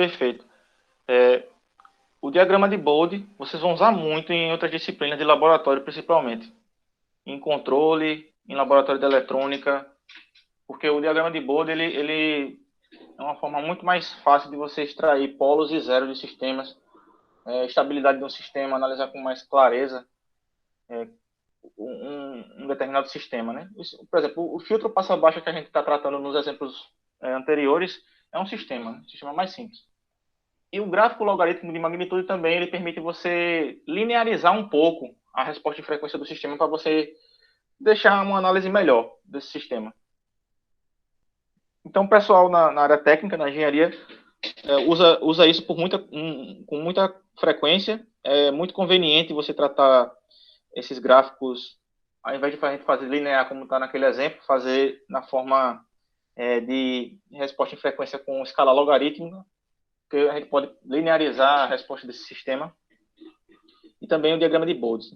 Perfeito. O diagrama de Bode, vocês vão usar muito em outras disciplinas de laboratório, principalmente. Em controle, em laboratório de eletrônica, porque o diagrama de Bode, ele é uma forma muito mais fácil de você extrair polos e zeros de sistemas, estabilidade de um sistema, analisar com mais clareza um determinado sistema, né? Isso, por exemplo, o filtro passa-baixa que a gente está tratando nos exemplos anteriores é um sistema mais simples. E o gráfico logarítmico de magnitude também ele permite você linearizar um pouco a resposta de frequência do sistema para você deixar uma análise melhor desse sistema. Então, o pessoal na área técnica, na engenharia, usa isso com muita frequência. É muito conveniente você tratar esses gráficos, ao invés de a gente fazer linear, como está naquele exemplo, fazer na forma de resposta em frequência com escala logarítmica, que a gente pode linearizar a resposta desse sistema. E também o diagrama de Bode.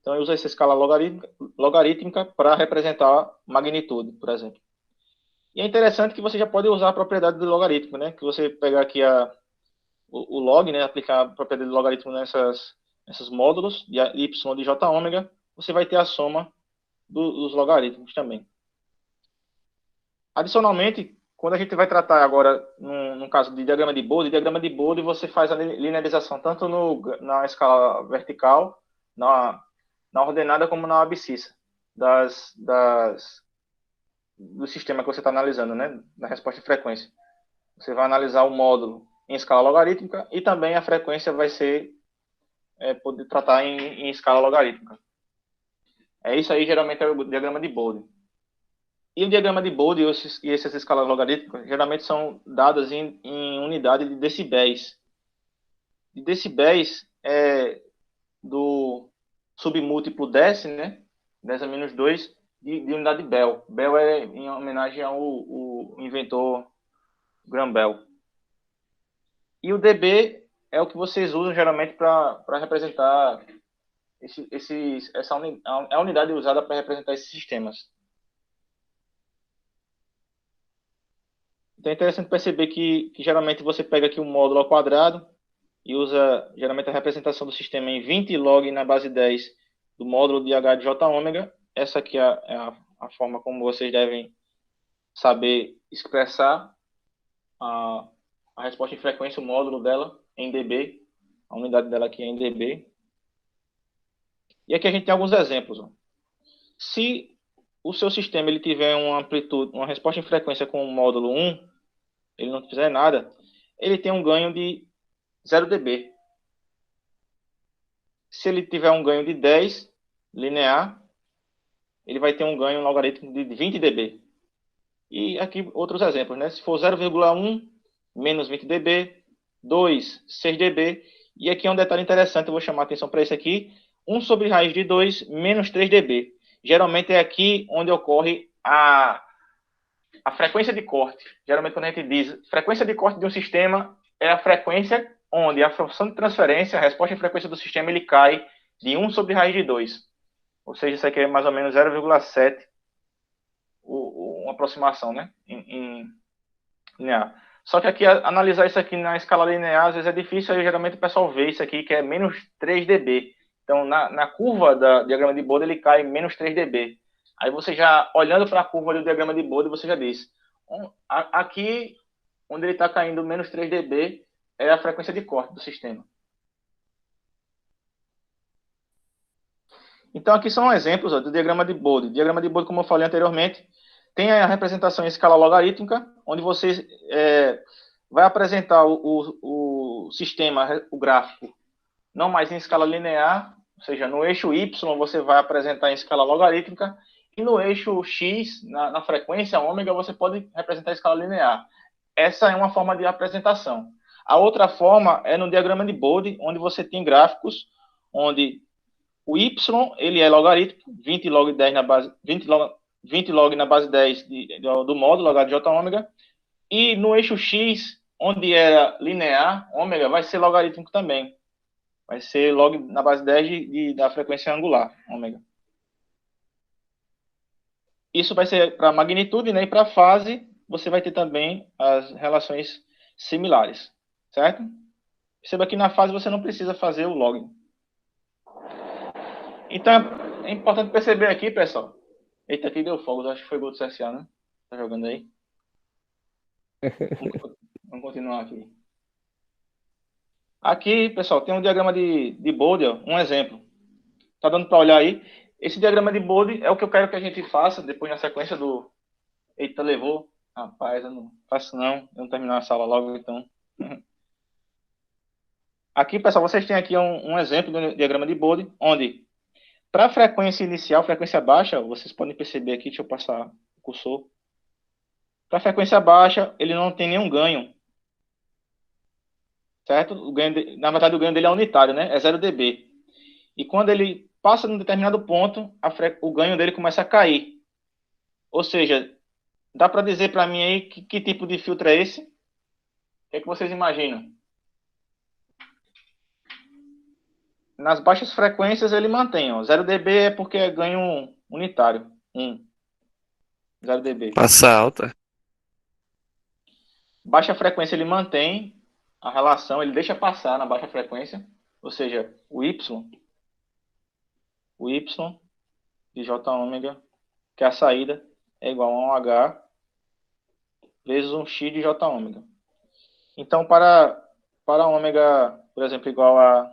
Então, eu uso essa escala logarítmica para representar magnitude, por exemplo. E é interessante que você já pode usar a propriedade do logaritmo, né? Que você pegar aqui o log, né? Aplicar a propriedade do logaritmo nesses módulos de y de j ômega, você vai ter a soma dos logaritmos também. Adicionalmente, quando a gente vai tratar agora, no caso de diagrama de Bode você faz a linearização tanto na escala vertical, na ordenada, como na abscissa do sistema que você está analisando, né? Na resposta de frequência. Você vai analisar o módulo em escala logarítmica e também a frequência vai ser poder tratar em escala logarítmica. Isso aí geralmente é o diagrama de Bode. E o diagrama de Bode e essas escalas logarítmicas geralmente são dadas em unidade de decibéis. De decibéis é do submúltiplo dec, né? 10 a menos 2, de unidade de Bell. Bell é em homenagem ao inventor Graham Bell. E o dB é o que vocês usam geralmente para representar a unidade usada para representar esses sistemas. Então é interessante perceber que geralmente você pega aqui um módulo ao quadrado e usa geralmente a representação do sistema em 20 log na base 10 do módulo de H de J ômega. Essa aqui é a forma como vocês devem saber expressar a resposta em frequência, o módulo dela em dB. A unidade dela aqui é em dB. E aqui a gente tem alguns exemplos. Ó. Se o seu sistema ele tiver uma resposta em frequência com o módulo 1, ele não fizer nada, ele tem um ganho de 0 dB. Se ele tiver um ganho de 10 linear, ele vai ter um ganho logarítmico de 20 dB. E aqui outros exemplos, né? Se for 0,1 menos 20 dB, 2, 6 dB. E aqui é um detalhe interessante, eu vou chamar a atenção para isso aqui. 1 sobre raiz de 2 menos 3 dB. Geralmente é aqui onde ocorre a frequência de corte. Geralmente quando a gente diz frequência de corte de um sistema, é a frequência onde a função de transferência, a resposta em frequência do sistema, ele cai de 1 sobre raiz de 2. Ou seja, isso aqui é mais ou menos 0,7, uma aproximação, né? Em linear. Só que aqui, analisar isso aqui na escala linear, às vezes é difícil, aí geralmente o pessoal vê isso aqui, que é menos 3 dB. Então, na curva do diagrama de Bode, ele cai menos 3 dB. Aí você já, olhando para a curva do diagrama de Bode, você já diz, aqui, onde ele está caindo menos 3 dB, é a frequência de corte do sistema. Então, aqui são exemplos do diagrama de Bode. O diagrama de Bode, como eu falei anteriormente, tem a representação em escala logarítmica, onde você vai apresentar o sistema, o gráfico, não mais em escala linear, ou seja, no eixo Y você vai apresentar em escala logarítmica, e no eixo X, na frequência ômega, você pode representar em escala linear. Essa é uma forma de apresentação. A outra forma é no diagrama de Bode, onde você tem gráficos, onde o Y ele é logarítmico, 20 log 10 na base, 20 log na base 10 do módulo H de J ômega, e no eixo X, onde era linear, ômega, vai ser logarítmico também. Vai ser log na base 10 da frequência angular, ômega. Isso vai ser para magnitude, né? E para fase, você vai ter também as relações similares, certo? Perceba que na fase você não precisa fazer o login. Então, é importante perceber aqui, pessoal. Eita, aqui deu fogo, acho que foi gol do CSA, né? Tá jogando aí. Vamos continuar aqui. Aqui, pessoal, tem um diagrama de Bode, ó, um exemplo. Tá dando para olhar aí? Esse diagrama de Bode é o que eu quero que a gente faça depois na sequência do... Eita, levou. Rapaz, eu não faço não. Eu não terminar a sala logo, então. Aqui, pessoal, vocês têm aqui um exemplo do diagrama de Bode, onde, para a frequência inicial, frequência baixa, vocês podem perceber aqui, deixa eu passar o cursor. Para a frequência baixa, ele não tem nenhum ganho, certo? Na verdade, o ganho dele é unitário, né? É 0 dB. E quando ele passa num determinado ponto, o ganho dele começa a cair. Ou seja, dá para dizer para mim aí que tipo de filtro é esse? O que é que vocês imaginam? Nas baixas frequências ele mantém, ó. 0 dB é porque é ganho unitário. 0 dB. Passa alta. Baixa frequência ele mantém a relação, ele deixa passar na baixa frequência, ou seja, o Y de J ômega, que é a saída, é igual a um H vezes um X de J ômega. Então, para ômega, por exemplo, igual a...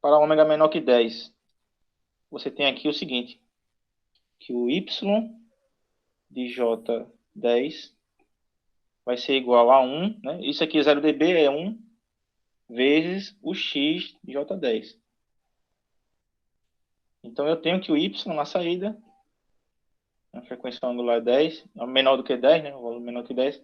Para ômega menor que 10, você tem aqui o seguinte, que o Y de J10 vai ser igual a 1, né? Isso aqui, 0 dB, é 1 vezes o X de J10. Então, eu tenho que o Y na saída, a frequência angular é 10, é menor do que 10, né? O volume menor que 10,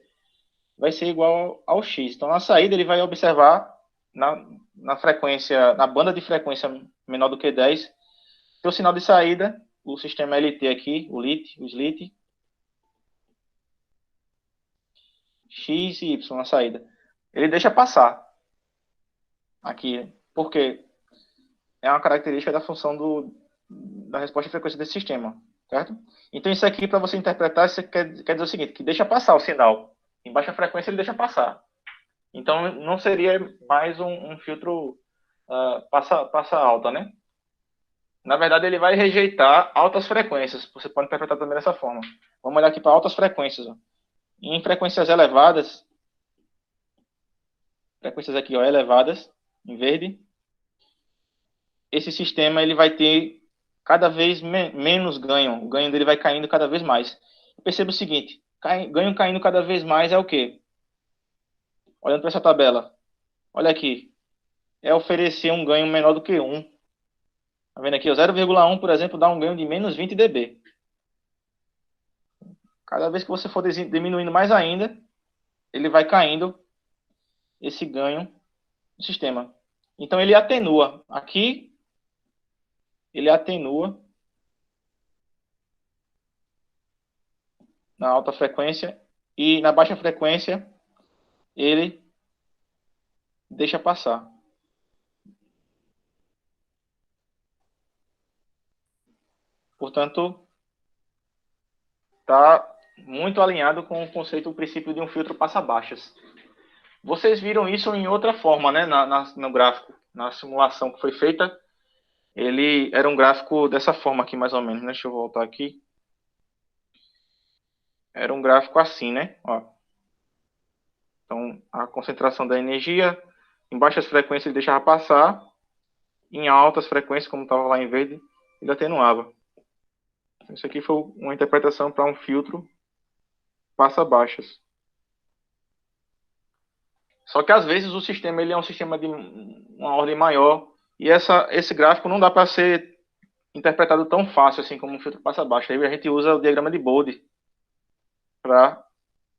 vai ser igual ao X. Então, na saída, ele vai observar na frequência, na banda de frequência menor do que 10, o sinal de saída, o sistema LT aqui, o slit, X e Y na saída. Ele deixa passar aqui, porque é uma característica da função da resposta de frequência desse sistema, certo? Então, isso aqui, para você interpretar, isso quer dizer o seguinte, que deixa passar o sinal. Em baixa frequência, ele deixa passar. Então, não seria mais um filtro passa alta, né? Na verdade, ele vai rejeitar altas frequências. Você pode interpretar também dessa forma. Vamos olhar aqui para altas frequências. Ó. Em frequências elevadas, frequências aqui ó, elevadas, em verde, esse sistema ele vai ter cada vez menos ganho. O ganho dele vai caindo cada vez mais. Perceba o seguinte, ganho caindo cada vez mais é o quê? Olhando para essa tabela. Olha aqui. É oferecer um ganho menor do que 1. Tá vendo aqui? O 0,1, por exemplo, dá um ganho de menos 20 dB. Cada vez que você for diminuindo mais ainda, ele vai caindo esse ganho no sistema. Então, ele atenua. Aqui, ele atenua na alta frequência e na baixa frequência, ele deixa passar. Portanto, está muito alinhado com o conceito, o princípio de um filtro passa-baixas. Vocês viram isso em outra forma, né? No gráfico, na simulação que foi feita, ele era um gráfico dessa forma aqui, mais ou menos. Deixa eu voltar aqui. Era um gráfico assim, né? Ó. Então, a concentração da energia, em baixas frequências ele deixava passar, em altas frequências, como estava lá em verde, ele atenuava. Isso aqui foi uma interpretação para um filtro passa-baixas. Só que às vezes o sistema ele é um sistema de uma ordem maior e esse gráfico não dá para ser interpretado tão fácil assim como um filtro passa-baixo. Aí a gente usa o diagrama de Bode para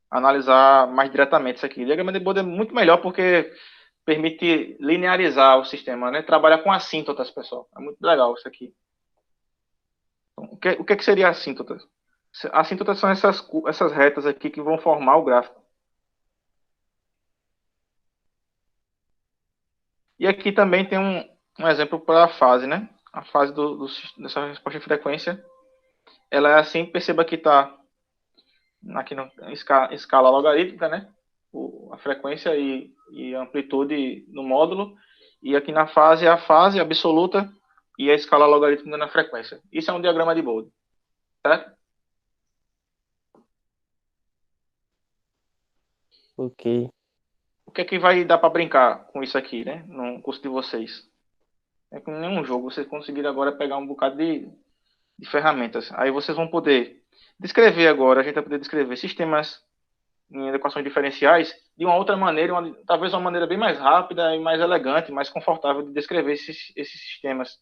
analisar mais diretamente isso aqui. O diagrama de Bode é muito melhor porque permite linearizar o sistema, né? Trabalhar com assíntotas, pessoal. É muito legal isso aqui. Então, o que seria assíntotas? Assíntotas são essas retas aqui que vão formar o gráfico. E aqui também tem um exemplo para a fase, né? A fase dessa resposta de frequência, ela é assim, perceba que está aqui na escala logarítmica, né? A frequência e a amplitude no módulo. E aqui na fase, a fase absoluta e a escala logarítmica na frequência. Isso é um diagrama de Bode, certo? Ok. O que é que vai dar para brincar com isso aqui, né? No curso de vocês? É que em nenhum jogo vocês conseguiram agora pegar um bocado de ferramentas. Aí vocês vão poder descrever agora, a gente vai poder descrever sistemas em equações diferenciais de uma outra maneira, talvez uma maneira bem mais rápida e mais elegante, mais confortável de descrever esses sistemas,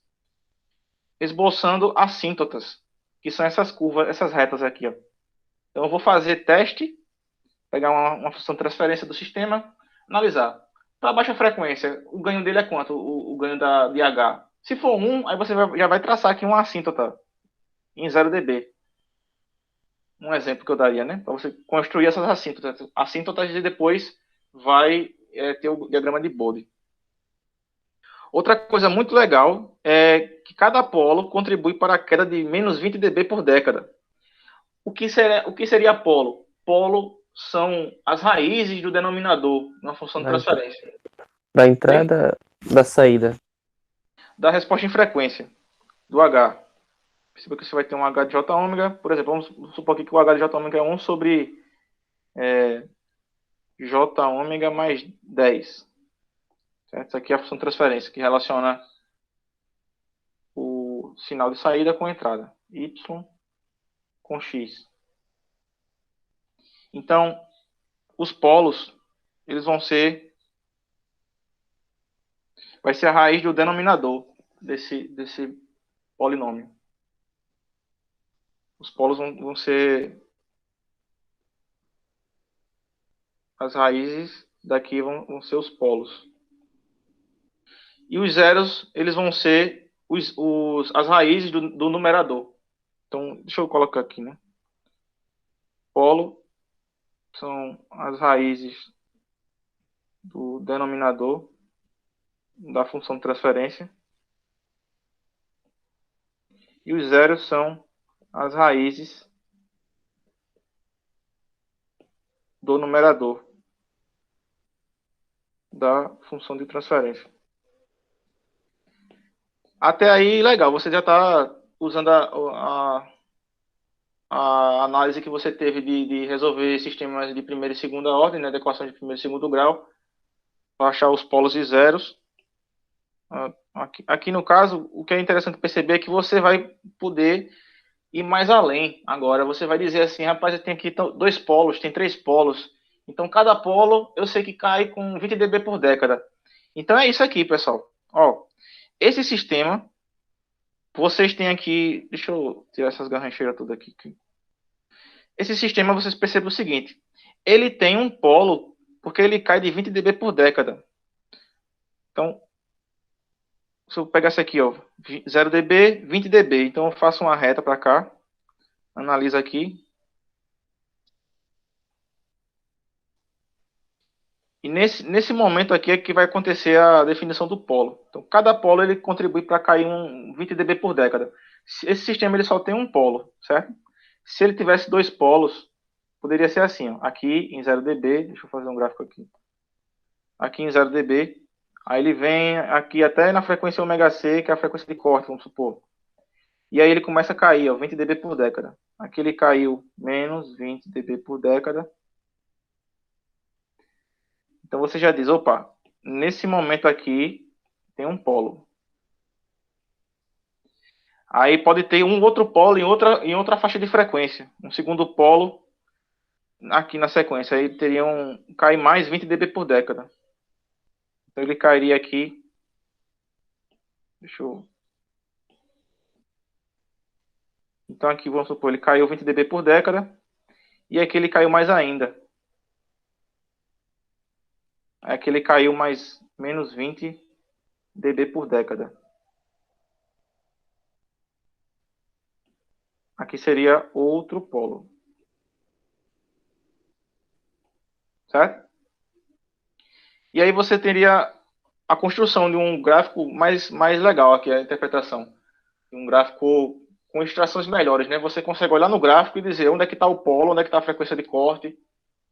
esboçando assíntotas, que são essas curvas, essas retas aqui, ó. Então eu vou fazer teste, pegar uma função de transferência do sistema, analisar. Para baixa frequência, o ganho dele é quanto? O ganho de H. Se for 1, aí você já vai traçar aqui uma assíntota em 0 dB. Um exemplo que eu daria, né? Para você construir essas assíntotas. Assíntotas e depois vai ter o diagrama de Bode. Outra coisa muito legal é que cada polo contribui para a queda de menos 20 dB por década. O que seria polo? Polo são as raízes do denominador na função de transferência. Da entrada, da saída. Da resposta em frequência, do H. Perceba que você vai ter um H de J ômega, por exemplo, vamos supor aqui que o H de J ômega é 1 sobre J ômega mais 10. Certo? Isso aqui é a função de transferência, que relaciona o sinal de saída com a entrada. Y com X. Então, os polos, eles vão ser... Vai ser a raiz do denominador desse polinômio. Os polos vão ser... As raízes daqui vão ser os polos. E os zeros, eles vão ser as raízes do numerador. Então, deixa eu colocar aqui, né? Polo são as raízes do denominador da função de transferência. E os zeros são as raízes do numerador da função de transferência. Até aí, legal. Você já está usando a análise que você teve de resolver sistemas de primeira e segunda ordem, né, de equações de primeiro e segundo grau, para achar os polos e zeros. Aqui no caso, o que é interessante perceber é que você vai poder ir mais além agora. Você vai dizer assim, rapaz, eu tenho aqui dois polos, tem três polos. Então, cada polo eu sei que cai com 20 dB por década. Então, é isso aqui, pessoal. Ó, esse sistema, vocês têm aqui... Deixa eu tirar essas garrancheiras todas aqui. Esse sistema, vocês percebem o seguinte. Ele tem um polo, porque ele cai de 20 dB por década. Então, se eu pegar esse aqui, ó, 0 dB, 20 dB. Então, eu faço uma reta para cá. Analiso aqui. E nesse momento aqui é que vai acontecer a definição do polo. Então, cada polo ele contribui para cair 20 dB por década. Esse sistema ele só tem um polo, certo? Se ele tivesse dois polos, poderia ser assim, ó, aqui em 0 dB, deixa eu fazer um gráfico aqui. Aqui em 0 dB, aí ele vem aqui até na frequência ômega c, que é a frequência de corte, vamos supor. E aí ele começa a cair, ó, 20 dB por década. Aqui ele caiu menos 20 dB por década. Então você já diz, opa, nesse momento aqui tem um polo. Aí pode ter um outro polo em outra faixa de frequência. Um segundo polo aqui na sequência. Aí teria cai mais 20 dB por década. Então ele cairia aqui. Deixa eu... Então aqui vamos supor, ele caiu 20 dB por década. E aqui ele caiu mais ainda. Aqui ele caiu mais menos 20 dB por década. Aqui seria outro polo. Certo? E aí você teria a construção de um gráfico mais legal aqui, a interpretação. Um gráfico com extrações melhores, né? Você consegue olhar no gráfico e dizer onde é que está o polo, onde é que está a frequência de corte,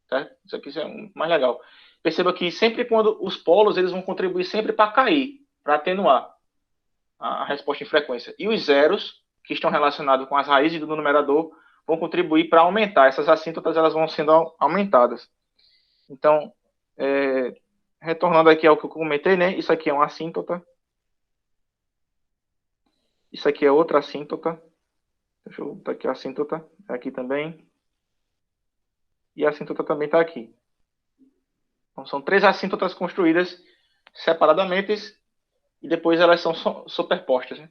tá? Isso aqui é mais legal. Perceba que sempre quando os polos, eles vão contribuir sempre para cair, para atenuar a resposta em frequência. E os zeros, que estão relacionados com as raízes do numerador, vão contribuir para aumentar. Essas assíntotas, elas vão sendo aumentadas. Então, retornando aqui ao que eu comentei, né? Isso aqui é uma assíntota. Isso aqui é outra assíntota. Deixa eu botar aqui a assíntota. Aqui também. E a assíntota também está aqui. Então, são 3 assíntotas construídas separadamente e depois elas são superpostas. Né?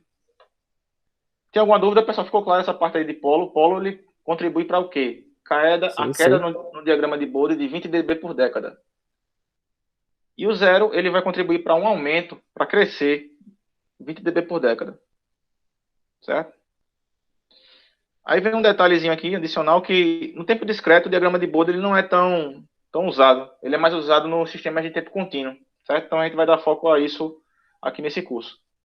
Tem alguma dúvida, pessoal? Ficou claro essa parte aí de polo? O polo ele contribui para o quê? A queda no diagrama de Bode de 20 dB por década. E o zero ele vai contribuir para um aumento, para crescer 20 dB por década. Certo? Aí vem um detalhezinho aqui, adicional, que no tempo discreto o diagrama de Bode ele não é tão usado. Ele é mais usado no sistema de tempo contínuo. Certo? Então a gente vai dar foco a isso aqui nesse curso.